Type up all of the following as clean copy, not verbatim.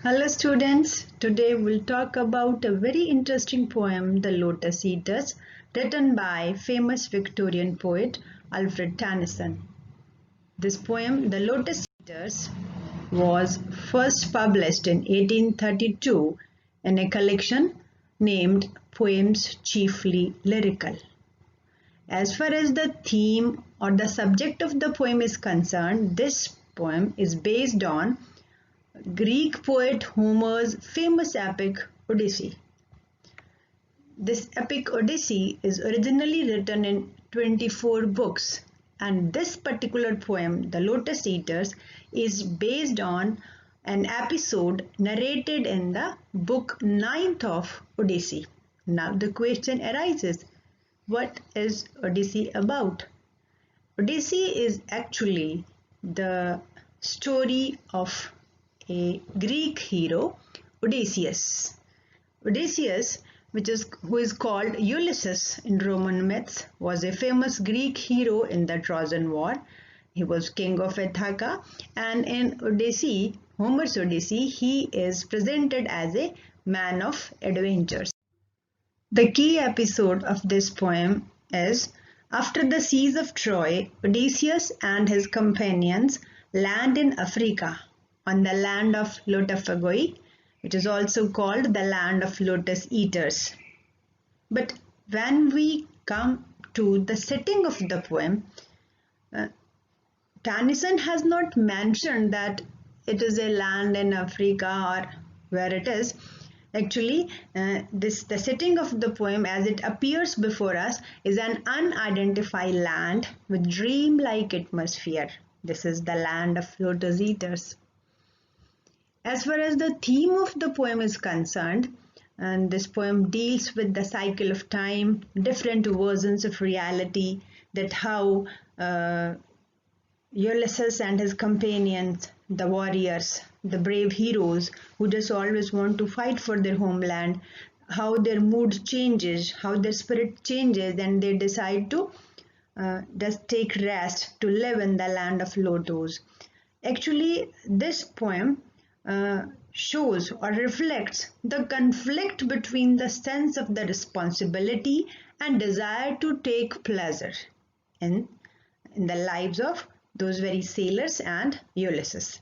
Hello students, today we'll talk about a very interesting poem, The Lotus Eaters, written by famous Victorian poet Alfred Tennyson. This poem, The Lotus Eaters, was first published in 1832 in a collection named Poems Chiefly Lyrical. As far as the theme or the subject of the poem is concerned, this poem is based on Greek poet Homer's famous epic Odyssey. This epic Odyssey is originally written in 24 books, and this particular poem, The Lotus Eaters, is based on an episode narrated in the book 9th of Odyssey. Now the question arises, what is Odyssey about? Odyssey is actually the story of a Greek hero, Odysseus. Odysseus, who is called Ulysses in Roman myths, was a famous Greek hero in the Trojan War. He was king of Ithaca, and in Odyssey, Homer's Odyssey, he is presented as a man of adventures. The key episode of this poem is after the siege of Troy, Odysseus and his companions land in Africa on the land of Lotafagoi, which is also called the land of lotus eaters. But when we come to the setting of the poem, Tennyson has not mentioned that it is a land in Africa or where it is. Actually, the setting of the poem as it appears before us is an unidentified land with dream-like atmosphere. This is the land of lotus eaters. As far as the theme of the poem is concerned, and this poem deals with the cycle of time, different versions of reality, that how Ulysses and his companions, the warriors, the brave heroes who just always want to fight for their homeland, how their mood changes, how their spirit changes, and they decide to just take rest to live in the land of Lotos. Actually, this poem shows or reflects the conflict between the sense of the responsibility and desire to take pleasure in the lives of those very sailors and Ulysses.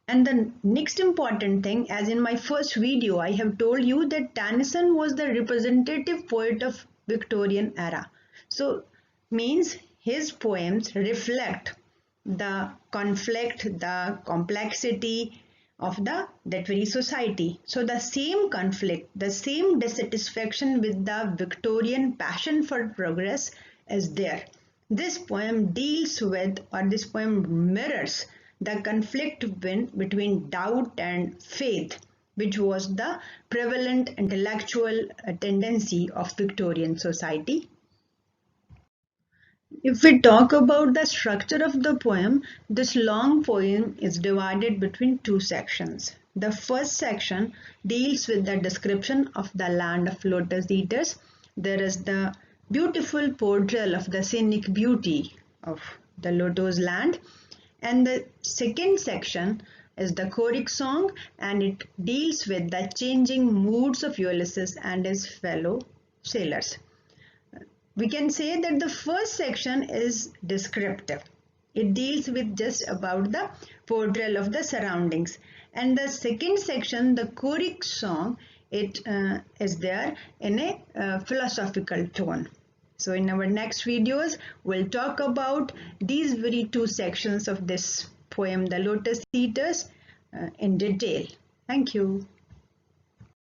And the next important thing, as in my first video, I have told you that Tennyson was the representative poet of Victorian era. So means his poems reflect the conflict, the complexity of that very society. So the same conflict, the same dissatisfaction with the Victorian passion for progress is there. This poem deals with, or this poem mirrors, the conflict between doubt and faith, which was the prevalent intellectual tendency of Victorian society. If we talk about the structure of the poem, this long poem is divided between two sections. The first section deals with the description of the land of lotus eaters. There is the beautiful portrayal of the scenic beauty of the Lotos land. And the second section is the choric song, and it deals with the changing moods of Ulysses and his fellow sailors. We can say that the first section is descriptive. It deals with just about the portrayal of the surroundings. And the second section, the choric song, it is there in a philosophical tone. So in our next videos, we'll talk about these very two sections of this poem, The Lotus Eaters, in detail. Thank you.